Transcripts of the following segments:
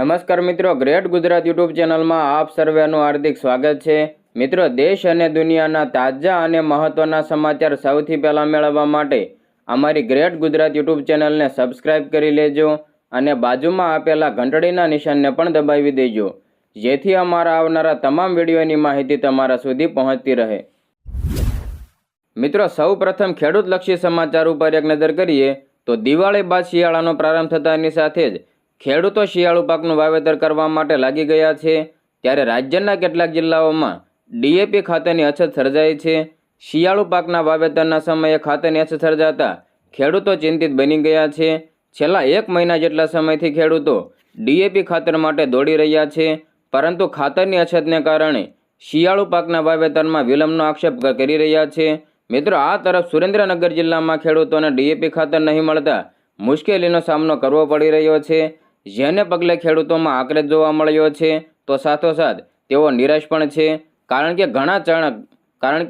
નમસ્કાર મિત્રો, great Gujarat YouTube ચેનલમાં આપ સર્વેનું હાર્દિક સ્વાગત છે। મિત્રો, દેશ અને દુનિયાના તાજા અને મહત્વના સમાચાર સૌથી પહેલા મેળવવા માટે અમારી ગ્રેટ ગુજરાત યુટ્યુબ ચેનલને સબસ્ક્રાઇબ કરી લેજો અને બાજુમાં આપેલા ઘંટડીના નિશાનને પણ દબાવી દેજો, જેથી અમારા આવનારા તમામ વિડીયોની માહિતી તમારા સુધી પહોંચતી રહે। મિત્રો, સૌપ્રથમ ખેડૂતલક્ષી સમાચાર ઉપર એક નજર કરીએ તો દિવાળી બાદ શિયાળાનો પ્રારંભ થતાની સાથે જ ખેડૂતો શિયાળુ પાકનું વાવેતર કરવા માટે લાગી ગયા છે। ત્યારે રાજ્યના કેટલાક જિલ્લાઓમાં ડીએપી ખાતરની અછત સર્જાઈ છે। શિયાળુ પાકના વાવેતરના સમયે ખાતરની અછત સર્જાતા ખેડૂતો ચિંતિત બની ગયા છે। છેલ્લા 1 મહિના જેટલા સમયથી ખેડૂતો ડીએપી ખાતર માટે દોડી રહ્યા છે, પરંતુ ખાતરની અછતને કારણે શિયાળુ પાકના વાવેતરમાં વિલંબનો આક્ષેપ કરી રહ્યા છે। મિત્રો, આ તરફ સુરેન્દ્રનગર જિલ્લામાં ખેડૂતોને ડીએપી ખાતર નહીં મળતા મુશ્કેલીનો સામનો કરવો પડી રહ્યો છે, જેને પગલે ખેડૂતોમાં આક્રોશ જોવા મળ્યો છે, તો સાથોસાથ તેઓ નિરાશ પણ છે, કારણ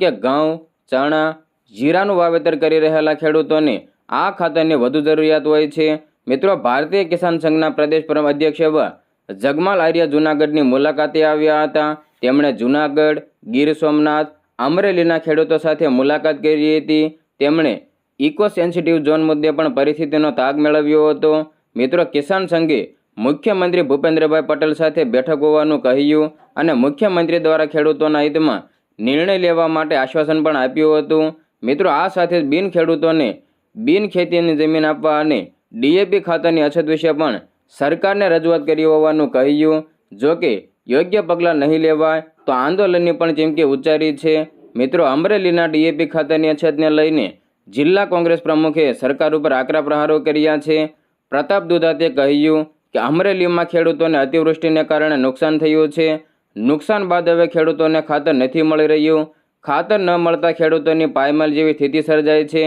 કે ઘઉં, ચણા, જીરાનું વાવેતર કરી રહેલા ખેડૂતોને આ ખાતરની વધુ જરૂરિયાત હોય છે। મિત્રો, ભારતીય કિસાન સંઘના પ્રદેશ અધ્યક્ષ એવા જગમાલ આર્ય જૂનાગઢની મુલાકાતે આવ્યા હતા। તેમણે જૂનાગઢ, ગીર સોમનાથ, અમરેલીના ખેડૂતો સાથે મુલાકાત કરી હતી। તેમણે ઇકો સેન્સિટિવ ઝોન મુદ્દે પણ પરિસ્થિતિનો તાગ મેળવ્યો હતો। મિત્રો, કિસાન સંઘે મુખ્યમંત્રી ભૂપેન્દ્રભાઈ પટેલ સાથે બેઠક હોવાનું કહ્યું અને મુખ્યમંત્રી દ્વારા ખેડૂતોના હિતમાં નિર્ણય લેવા માટે આશ્વાસન પણ આપ્યું હતું। મિત્રો, આ સાથે જ ખેડૂતોને બિનખેતીની જમીન આપવા અને ડીએપી ખાતરની અછત વિશે પણ સરકારને રજૂઆત કરી હોવાનું કહ્યું। જો કે યોગ્ય પગલાં નહીં લેવાય તો આંદોલનની પણ ચીમકી ઉચ્ચારી છે। મિત્રો, અમરેલીના ડીએપી ખાતરની અછતને લઈને જિલ્લા કોંગ્રેસ પ્રમુખે સરકાર ઉપર આકરા પ્રહારો કર્યા છે। પ્રતાપ દુધાતે કહ્યું કે અમરેલીમાં ખેડૂતોને અતિવૃષ્ટિને કારણે નુકસાન થયું છે। નુકસાન બાદ હવે ખેડૂતોને ખાતર નથી મળી રહ્યું। ખાતર ન મળતા ખેડૂતોની પાયમાલ જેવી સ્થિતિ સર્જાઈ છે।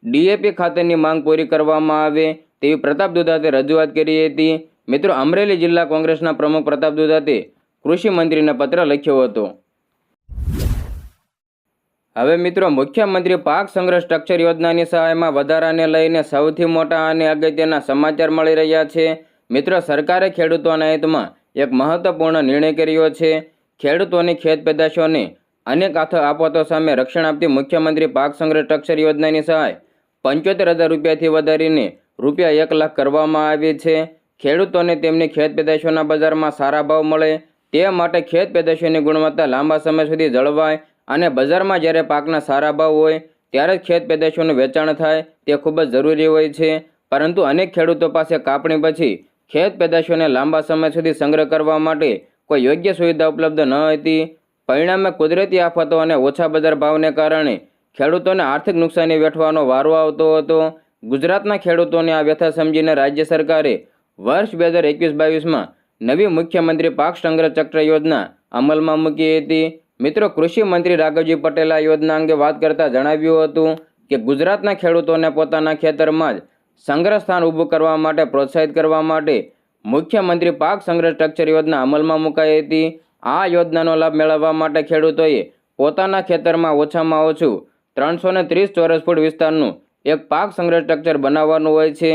ડીએપી ખાતરની માંગ પૂરી કરવામાં આવે તેવી પ્રતાપ દુધાતે રજૂઆત કરી હતી। મિત્રો, અમરેલી જિલ્લા કોંગ્રેસના પ્રમુખ પ્રતાપ દુધાતે કૃષિ મંત્રીને પત્ર લખ્યો હતો। હવે મિત્રો, મુખ્યમંત્રી પાક સંગ્રહ સ્ટ્રક્ચર યોજનાની સહાયમાં વધારાને લઈને સૌથી મોટા અને અગત્યના સમાચાર મળી રહ્યા છે। મિત્રો, સરકારે ખેડૂતોના હિતમાં એક મહત્વપૂર્ણ નિર્ણય કર્યો છે। ખેડૂતોની ખેત પેદાશોને અનેક આફતો સામે રક્ષણ આપતી મુખ્યમંત્રી પાક સંગ્રહ સ્ટ્રક્ચર યોજનાની સહાય 75,000 રૂપિયાથી વધારીને રૂપિયા 1 લાખ કરવામાં આવી છે। ખેડૂતોને તેમની ખેત પેદાશોના બજારમાં સારા ભાવ મળે તે માટે ખેત પેદાશોની ગુણવત્તા લાંબા સમય સુધી જળવાય અને બજારમાં જ્યારે પાકના સારા ભાવ હોય ત્યારે જ ખેત પેદાશોનું વેચાણ થાય તે ખૂબ જ જરૂરી હોય છે। પરંતુ અનેક ખેડૂતો પાસે કાપણી પછી ખેત પેદાશોને લાંબા સમય સુધી સંગ્રહ કરવા માટે કોઈ યોગ્ય સુવિધા ઉપલબ્ધ ન હતી। પરિણામે કુદરતી આફતો અને ઓછા બજાર ભાવને કારણે ખેડૂતોને આર્થિક નુકસાની વેઠવાનો વારો આવતો હતો। ગુજરાતના ખેડૂતોની આ વ્યથા સમજીને રાજ્ય સરકારે વર્ષ 2021-22માં નવી મુખ્યમંત્રી પાક સંગ્રહ ચક્ર યોજના અમલમાં મૂકી હતી। મિત્રો, કૃષિ મંત્રી રાઘવજી પટેલે આ યોજના અંગે વાત કરતા જણાવ્યું હતું કે ગુજરાતના ખેડૂતોને પોતાના ખેતરમાં જ સંગ્રહ સ્થાન ઊભું કરવા માટે પ્રોત્સાહિત કરવા માટે મુખ્યમંત્રી પાક સંગ્રહ સ્ટ્રક્ચર યોજના અમલમાં મુકાઈ હતી। આ યોજનાનો લાભ મેળવવા માટે ખેડૂતોએ પોતાના ખેતરમાં ઓછામાં ઓછું 330 ચોરસ ફૂટ વિસ્તારનું એક પાક સંગ્રહ સ્ટ્રક્ચર બનાવવાનું હોય છે,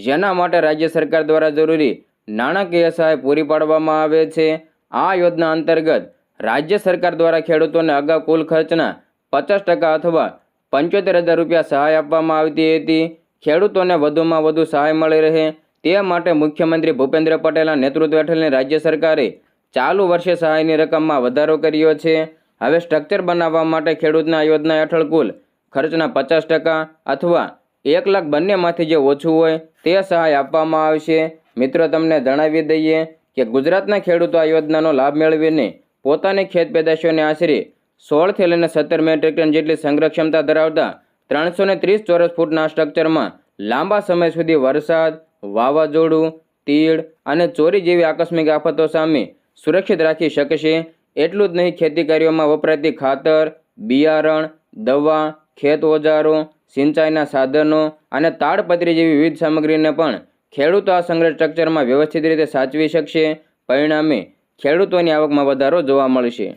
જેના માટે રાજ્ય સરકાર દ્વારા જરૂરી નાણાકીય સહાય પૂરી પાડવામાં આવે છે। આ યોજના અંતર્ગત રાજ્ય સરકાર દ્વારા ખેડૂતોને અગાઉ કુલ ખર્ચના 50% અથવા 75,000 રૂપિયા સહાય આપવામાં આવતી હતી। ખેડૂતોને વધુમાં વધુ સહાય મળી રહે તે માટે મુખ્યમંત્રી ભૂપેન્દ્ર પટેલના નેતૃત્વ હેઠળની રાજ્ય સરકારે ચાલુ વર્ષે સહાયની રકમમાં વધારો કર્યો છે। હવે સ્ટ્રક્ચર બનાવવા માટે ખેડૂતને આ યોજના હેઠળ કુલ ખર્ચના 50% અથવા 1 લાખ બંનેમાંથી જે ઓછું હોય તે સહાય આપવામાં આવશે। મિત્રો, તમને જણાવી દઈએ કે ગુજરાતના ખેડૂતો આ યોજનાનો લાભ મેળવીને પોતાની ખેત પેદાશોને આશરે 16 થી લઈને 17 મેટ્રિક ટન જેટલી સંગ્રહ ક્ષમતા ધરાવતા 330 ચોરસ ફૂટના સ્ટ્રક્ચરમાં લાંબા સમય સુધી વરસાદ, વાવાઝોડું, તીડ અને ચોરી જેવી આકસ્મિક આફતો સામે સુરક્ષિત રાખી શકશે। એટલું જ નહીં, ખેતી કાર્યોમાં વપરાતી ખાતર, બિયારણ, દવા, ખેત ઓજારો, સિંચાઈના સાધનો અને તાડપત્રી જેવી વિવિધ સામગ્રીને પણ ખેડૂતો આ સંગ્રહ સ્ટ્રક્ચરમાં વ્યવસ્થિત રીતે સાચવી શકશે। પરિણામે ખેડૂતોની આવકમાં વધારો જોવા મળશે।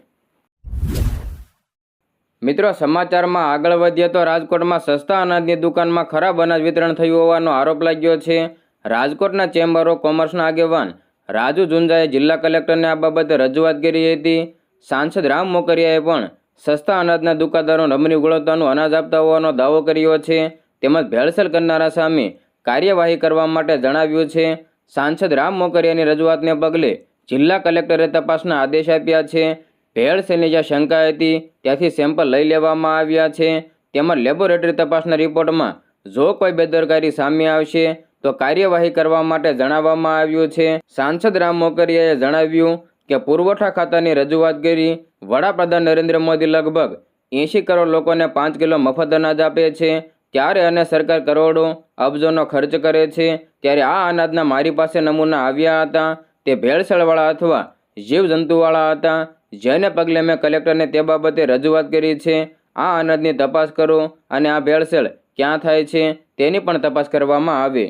મિત્રો, સમાચારમાં આગળ વધીએ તો રાજકોટમાં સસ્તા અનાજની દુકાનમાં ખરાબ અનાજ વિતરણ થયું હોવાનો આરોપ લાગ્યો છે। રાજકોટના ચેમ્બર ઓફ કોમર્સના આગેવાન રાજુ ઝુંઝાએ જિલ્લા કલેક્ટરને આ બાબતે રજૂઆત કરી હતી. સાંસદ રામ મોકરિયાએ પણ સસ્તા અનાજના દુકાનદારો નબળી ગુણવત્તાનું અનાજ આપતા હોવાનો દાવો કર્યો છે. તેમજ ભેળસેળ કરનારા સામે કાર્યવાહી કરવા માટે જણાવ્યું છે. સાંસદ રામ મોકરિયાની રજૂઆતને પગલે જિલ્લા કલેક્ટરે તપાસના આદેશ આપ્યા છે. ભેળસેળની જ્યાં શંકા હતી ત્યાંથી સેમ્પલ લઈ લેવામાં આવ્યા છે. તેમજ લેબોરેટરી તપાસના રિપોર્ટમાં જો કોઈ બેદરકારી સામે આવશે તો કાર્યવાહી કરવા માટે જણાવવામાં આવ્યું છે. સાંસદ રામ મોકરિયાએ જણાવ્યું કે પુરવઠા ખાતાની રજૂઆત કરી વડાપ્રધાન નરેન્દ્ર મોદી લગભગ 80 કરોડ લોકોને 5 કિલો મફત અનાજ આપે છે. ત્યારે અને સરકાર કરોડો અબજોનો ખર્ચ કરે છે. ત્યારે આ અનાજના મારી પાસે નમૂના આવ્યા હતા. તે ભેળસેળવાળા અથવા જીવજંતુવાળા હતા, જેને પગલે મેં કલેક્ટરને તે બાબતે રજૂઆત કરી છે. આ અનાજની તપાસ કરો અને આ ભેળસેળ ક્યાં થાય છે તેની પણ તપાસ કરવામાં આવે.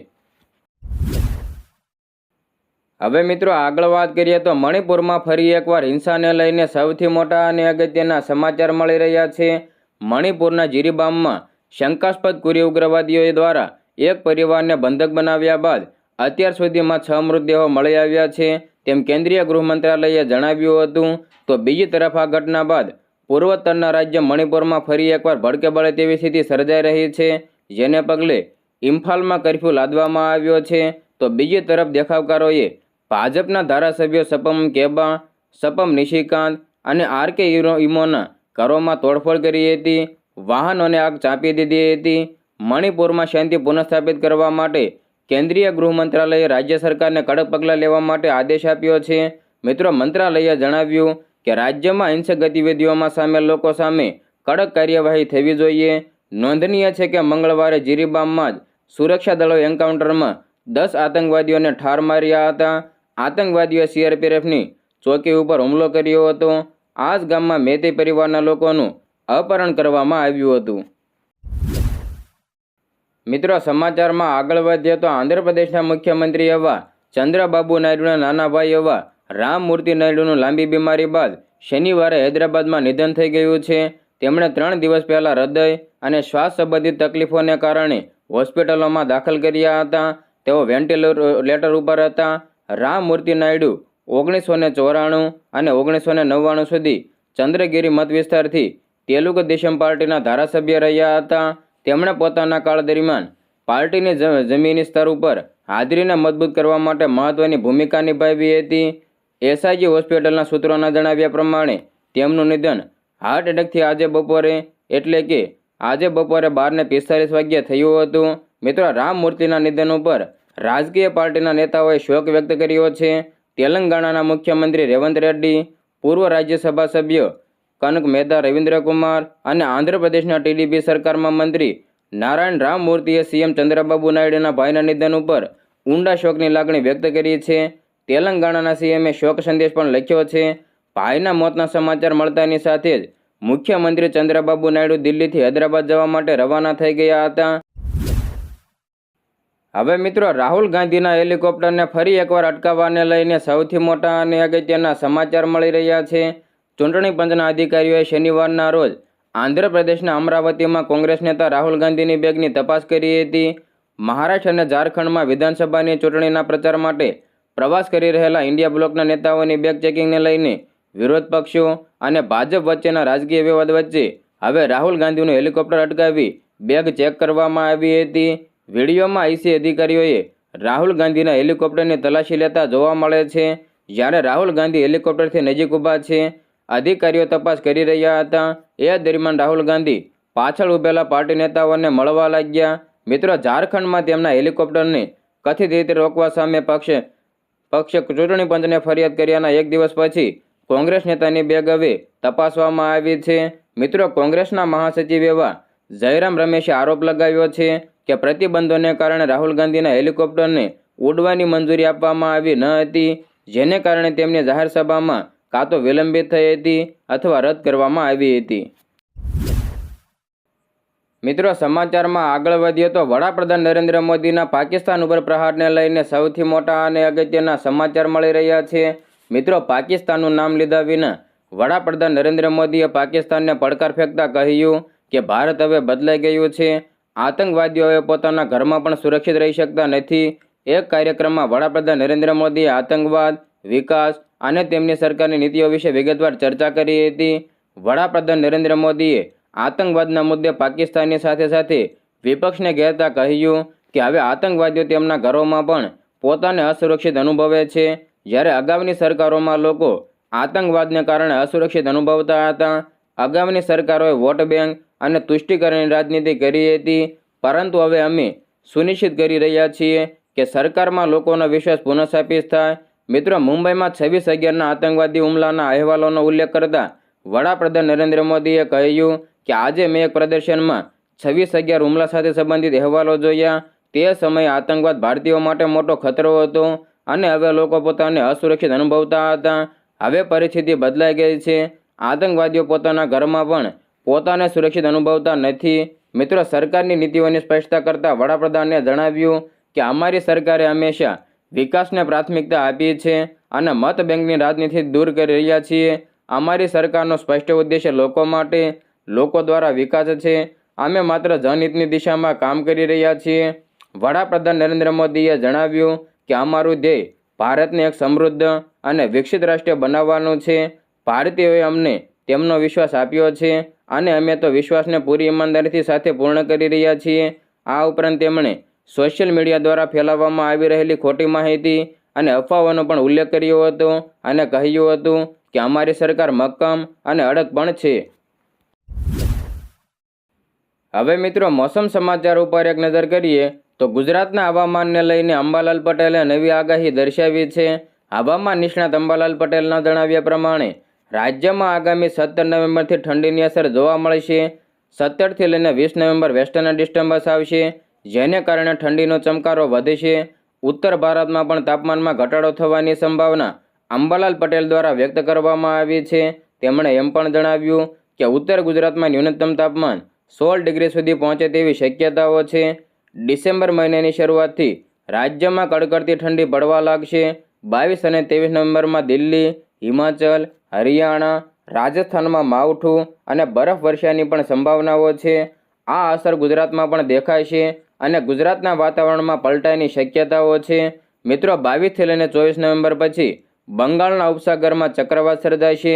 હવે મિત્રો આગળ વાત કરીએ તો મણિપુરમાં ફરી એકવાર હિંસાને લઈને સૌથી મોટા અને અગત્યના સમાચાર મળી રહ્યા છે. મણિપુરના જીરીબામમાં શંકાસ્પદ કુરી ઉગ્રવાદીઓ દ્વારા એક પરિવારને બંધક બનાવ્યા બાદ અત્યાર સુધીમાં 6 મૃતદેહો મળી આવ્યા છે, તેમ કેન્દ્રીય ગૃહ મંત્રાલયે જણાવ્યું હતું. તો બીજી તરફ આ ઘટના બાદ પૂર્વોત્તરના રાજ્ય મણિપુરમાં ફરી એકવાર ભડકે બળે તેવી સ્થિતિ સર્જાઈ રહી છે, જેને પગલે ઇમ્ફાલમાં કર્ફ્યુ લાદવામાં આવ્યો છે. તો બીજી તરફ દેખાવકારોએ ભાજપના ધારાસભ્યો સપમ કેબા, સપમ નિશિકાંત અને આરકે ઇમોના ઘરોમાં તોડફોડ કરી હતી. વાહનોને આગ ચાંપી દીધી હતી. મણિપુરમાં શાંતિ પુનઃસ્થાપિત કરવા માટે કેન્દ્રીય ગૃહ મંત્રાલયે રાજ્ય સરકારને કડક પગલાં લેવા માટે આદેશ આપ્યો છે. મિત્રો, મંત્રાલયે જણાવ્યું કે રાજ્યમાં હિંસક ગતિવિધિઓમાં સામેલ લોકો સામે કડક કાર્યવાહી થવી જોઈએ. નોંધનીય છે કે મંગળવારે જીરીબામમાં જ સુરક્ષા દળોએ એન્કાઉન્ટરમાં 10 આતંકવાદીઓને ઠાર માર્યા હતા. આતંકવાદીઓએ સીઆરપીએફની ચોકી ઉપર હુમલો કર્યો હતો. આ જ ગામમાં મેતે પરિવારના લોકોનું અપહરણ કરવામાં આવ્યું હતું. મિત્રો, સમાચારમાં આગળ વધીએ તો આંધ્રપ્રદેશના મુખ્યમંત્રી એવા ચંદ્રબાબુ નાયડુના નાના ભાઈ એવા રામમૂર્તિ નાયડુનું લાંબી બીમારી બાદ શનિવારે હૈદરાબાદમાં નિધન થઈ ગયું છે. તેમણે 3 દિવસ પહેલાં હૃદય અને શ્વાસ સંબંધિત તકલીફોને કારણે હોસ્પિટલોમાં દાખલ કર્યા હતા. તેઓ વેન્ટિલેટર ઉપર હતા. રામમૂર્તિ નાયડુ 1994 અને 1999 સુધી ચંદ્રગીરી મત વિસ્તારથી તેલુગુ દેશમ પાર્ટીના ધારાસભ્ય રહ્યા હતા. તેમણે પોતાના કાળ દરમિયાન પાર્ટીની જમીની સ્તર ઉપર હાજરીને મજબૂત કરવા માટે મહત્વની ભૂમિકા નિભાવી હતી. એસઆઈજી હોસ્પિટલના સૂત્રોના જણાવ્યા પ્રમાણે તેમનું નિધન હાર્ટ એટેકથી આજે બપોરે 12:45 વાગ્યે થયું હતું. મિત્રો, રામમૂર્તિના નિધન ઉપર રાજકીય પાર્ટીના નેતાઓએ શોક વ્યક્ત કર્યો છે. તેલંગાણાના મુખ્યમંત્રી રેવંત રેડ્ડી, પૂર્વ રાજ્યસભા સભ્ય કનક મેધા રવિન્દ્રકુમાર અને આંધ્રપ્રદેશના ટીડીપી સરકારમાં મંત્રી નારાયણ રામમૂર્તિએ સીએમ ચંદ્રબાબુ નાયડુના ભાઈના નિધન ઉપર ઊંડા શોકની લાગણી વ્યક્ત કરી છે. તેલંગાણાના સીએમએ શોક સંદેશ પણ લખ્યો છે. ભાઈના મોતના સમાચાર મળતાની સાથે જ મુખ્યમંત્રી ચંદ્રબાબુ નાયડુ દિલ્હીથી હૈદરાબાદ જવા માટે રવાના થઈ ગયા હતા. હવે મિત્રો, રાહુલ ગાંધીના હેલિકોપ્ટરને ફરી એકવાર અટકાવવાને લઈને સૌથી મોટા અને અગત્યના સમાચાર મળી રહ્યા છે. ચૂંટણી પંચના અધિકારીઓએ શનિવારના રોજ આંધ્રપ્રદેશના અમરાવતીમાં કોંગ્રેસ નેતા રાહુલ ગાંધીની બેગની તપાસ કરી હતી. મહારાષ્ટ્ર અને ઝારખંડમાં વિધાનસભાની ચૂંટણીના પ્રચાર માટે પ્રવાસ કરી રહેલા ઇન્ડિયા બ્લોકના નેતાઓની બેગ ચેકિંગને લઈને વિરોધ પક્ષો અને ભાજપ વચ્ચેના રાજકીય વિવાદ વચ્ચે હવે રાહુલ ગાંધીનું હેલિકોપ્ટર અટકાવી બેગ ચેક કરવામાં આવી હતી. વિડીયોમાં આઈસી અધિકારીઓએ રાહુલ ગાંધીના હેલિકોપ્ટરની તલાશી લેતા જોવા મળે છે. જ્યારે રાહુલ ગાંધી હેલિકોપ્ટરથી નજીક ઊભા છે, અધિકારીઓ તપાસ કરી રહ્યા હતા. એ દરમિયાન રાહુલ ગાંધી પાછળ ઊભેલા પાર્ટી નેતાઓને મળવા લાગ્યા. મિત્રો, ઝારખંડમાં તેમના હેલિકોપ્ટરને કથિત રીતે રોકવા સામે પક્ષે ચૂંટણી પંચને ફરિયાદ કર્યાના 1 દિવસ પછી કોંગ્રેસ નેતાની બેગ હવે તપાસવામાં આવી છે. મિત્રો, કોંગ્રેસના મહાસચિવ એવા જયરામ રમેશે આરોપ લગાવ્યો છે કે પ્રતિબંધોને કારણે રાહુલ ગાંધીના હેલિકોપ્ટરને ઉડવાની મંજૂરી આપવામાં આવી ન હતી, જેને કારણે તેમની જાહેર સભામાં કાં તો વિલંબિત થઈ હતી અથવા રદ કરવામાં આવી હતી. મિત્રો, સમાચારમાં આગળ વધીએ તો વડાપ્રધાન નરેન્દ્ર મોદીના પાકિસ્તાન ઉપર પ્રહારને લઈને સૌથી મોટા અને અગત્યના સમાચાર મળી રહ્યા છે. મિત્રો, પાકિસ્તાનનું નામ લીધા વિના વડાપ્રધાન નરેન્દ્ર મોદીએ પાકિસ્તાનને પડકાર ફેંકતા કહ્યું કે ભારત હવે બદલાઈ ગયું છે. આતંકવાદીઓ પોતાના ઘરમાં પણ સુરક્ષિત રહી શકતા નથી. એક કાર્યક્રમમાં વડાપ્રધાન નરેન્દ્ર મોદીએ આતંકવાદ, વિકાસ અને તેમની સરકારની નીતિઓ વિશે વિગતવાર ચર્ચા કરી હતી. વડાપ્રધાન નરેન્દ્ર મોદીએ આતંકવાદના મુદ્દે પાકિસ્તાનની સાથે સાથે વિપક્ષને ઘેરતા કહ્યું કે હવે આતંકવાદીઓ તેમના ઘરોમાં પણ પોતાને અસુરક્ષિત અનુભવે છે. જ્યારે અગાઉની સરકારોમાં લોકો આતંકવાદને કારણે અસુરક્ષિત અનુભવતા હતા. અગાઉની સરકારોએ વોટ બેંક અને તુષ્ટિકરણની રાજનીતિ કરી હતી, પરંતુ હવે અમે સુનિશ્ચિત કરી રહ્યા છીએ કે સરકારમાં લોકોનો વિશ્વાસ પુનઃસ્થાપિત થાય. મિત્રો, મુંબઈમાં 26/11ના આતંકવાદી હુમલાના અહેવાલોનો ઉલ્લેખ કરતા વડાપ્રધાન નરેન્દ્ર મોદીએ કહ્યું કે આજે મેં એક પ્રદર્શનમાં 26/11 હુમલા સાથે સંબંધિત અહેવાલો જોયા. તે સમયે આતંકવાદ ભારતીયો માટે મોટો ખતરો હતો અને હવે લોકો પોતાને અસુરક્ષિત અનુભવતા હતા. હવે પરિસ્થિતિ બદલાઈ ગઈ છે. આતંકવાદીઓ પોતાના ઘરમાં પણ પોતાને સુરક્ષિત અનુભવતા નથી. મિત્રો, સરકારની નીતિઓની સ્પષ્ટતા કરતા વડાપ્રધાને જણાવ્યું કે અમારી સરકારે હંમેશા વિકાસને પ્રાથમિકતા આપી છે અને મત બેંકની રાજનીતિ દૂર કરી રહ્યા છીએ. અમારી સરકારનો સ્પષ્ટ ઉદ્દેશ્ય લોકો માટે, લોકો દ્વારા વિકાસ છે. અમે માત્ર જનહિતની દિશામાં કામ કરી રહ્યા છીએ. વડાપ્રધાન નરેન્દ્ર મોદીએ જણાવ્યું કે અમારું ધ્યેય ભારતને એક સમૃદ્ધ અને વિકસિત રાષ્ટ્ર બનાવવાનું છે. ભારતીયોએ અમને તેમનો વિશ્વાસ આપ્યો છે અને અમે તો વિશ્વાસને પૂરી ઈમાનદારીથી સાથે પૂર્ણ કરી રહ્યા છીએ. આ ઉપરાંત તેમણે સોશિયલ મીડિયા દ્વારા ફેલાવવામાં આવી રહેલી ખોટી માહિતી અને અફવાઓનો પણ ઉલ્લેખ કર્યો હતો અને કહ્યું હતું કે અમારી સરકાર મક્કમ અને અડગ પણ છે. હવે મિત્રો, મોસમ સમાચાર ઉપર એક નજર કરીએ તો ગુજરાતના હવામાનને લઈને અંબાલાલ પટેલે નવી આગાહી દર્શાવી છે. હવામાન નિષ્ણાત અંબાલાલ પટેલના જણાવ્યા પ્રમાણે રાજ્યમાં આગામી 17 નવેમ્બરથી ઠંડીની અસર જોવા મળશે. 17થી લઈને 20 નવેમ્બર વેસ્ટર્ન ડિસ્ટર્બન્સ આવશે, જેને કારણે ઠંડીનો ચમકારો વધશે. ઉત્તર ભારતમાં પણ તાપમાનમાં ઘટાડો થવાની સંભાવના અંબાલાલ પટેલ દ્વારા વ્યક્ત કરવામાં આવી છે. તેમણે એમ પણ જણાવ્યું કે ઉત્તર ગુજરાતમાં ન્યૂનતમ તાપમાન 16 ડિગ્રી સુધી પહોંચે તેવી શક્યતાઓ છે. ડિસેમ્બર મહિનાની શરૂઆતથી રાજ્યમાં કડકડતી ઠંડી પડવા લાગશે. 22 અને 23 નવેમ્બરમાં દિલ્હી, હિમાચલ, હરિયાણા, રાજસ્થાનમાં માવઠું અને બરફવર્ષાની પણ સંભાવનાઓ છે. આ અસર ગુજરાતમાં પણ દેખાશે અને ગુજરાતના વાતાવરણમાં પલટાની શક્યતાઓ છે. મિત્રો, 22થી લઈને 24 નવેમ્બર પછી બંગાળના ઉપસાગરમાં ચક્રવાત સર્જાશે.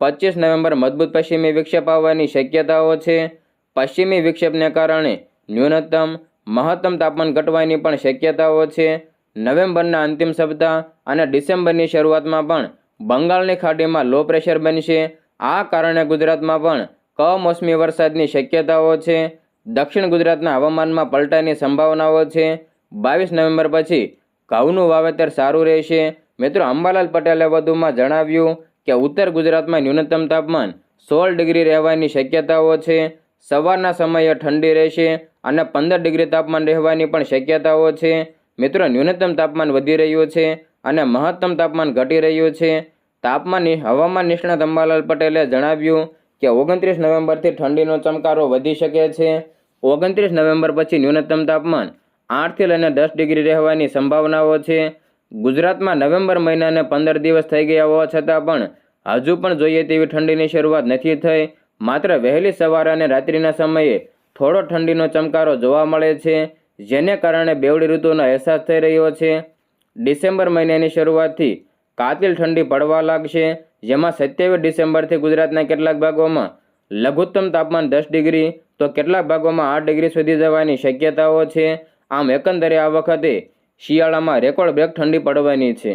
25 નવેમ્બર મજબૂત પશ્ચિમી વિક્ષેપ આવવાની શક્યતાઓ છે. પશ્ચિમી વિક્ષેપને કારણે ન્યૂનતમ, મહત્તમ તાપમાન ઘટવાની પણ શક્યતાઓ છે. નવેમ્બરના અંતિમ સપ્તાહ અને ડિસેમ્બરની શરૂઆતમાં પણ બંગાળની ખાડીમાં લો પ્રેશર બનશે. આ કારણે ગુજરાતમાં પણ કમોસમી વરસાદની શક્યતાઓ છે. દક્ષિણ ગુજરાતના હવામાનમાં પલટાની સંભાવનાઓ છે. 22 નવેમ્બર પછી ઘઉંનું વાવેતર સારું રહેશે. મિત્રો, અંબાલાલ પટેલે વધુમાં જણાવ્યું કે ઉત્તર ગુજરાતમાં ન્યૂનતમ તાપમાન 16 ડિગ્રી રહેવાની શક્યતાઓ છે. સવારના સમયે ઠંડી રહેશે અને 15 ડિગ્રી તાપમાન રહેવાની પણ શક્યતાઓ છે. મિત્રો, ન્યૂનતમ તાપમાન વધી રહ્યું છે અને મહત્તમ તાપમાન ઘટી રહ્યું છે. હવામાન નિષ્ણાત અંબાલાલ પટેલે જણાવ્યું કે 29 નવેમ્બરથી ઠંડીનો ચમકારો વધી શકે છે. 29 નવેમ્બર પછી ન્યૂનતમ તાપમાન 8થી લઈને 10 ડિગ્રી રહેવાની સંભાવનાઓ છે. ગુજરાતમાં નવેમ્બર મહિનાને 15 દિવસ થઈ ગયા હોવા છતાં પણ હજુ પણ જોઈએ તેવી ઠંડીની શરૂઆત નથી થઈ. માત્ર વહેલી સવારે અને રાત્રિના સમયે થોડો ઠંડીનો ચમકારો જોવા મળે છે, જેને કારણે બેવડી ઋતુનો અહેસાસ થઈ રહ્યો છે. ડિસેમ્બર મહિનાની શરૂઆતથી કાતિલ ઠંડી પડવા લાગશે, જેમાં 27 ડિસેમ્બરથી ગુજરાતના કેટલાક ભાગોમાં લઘુત્તમ તાપમાન 10 ડિગ્રી તો કેટલાક ભાગોમાં 8 ડિગ્રી સુધી જવાની શક્યતાઓ છે. આમ એકંદરે આ વખતે શિયાળામાં રેકોર્ડ બ્રેક ઠંડી પડવાની છે.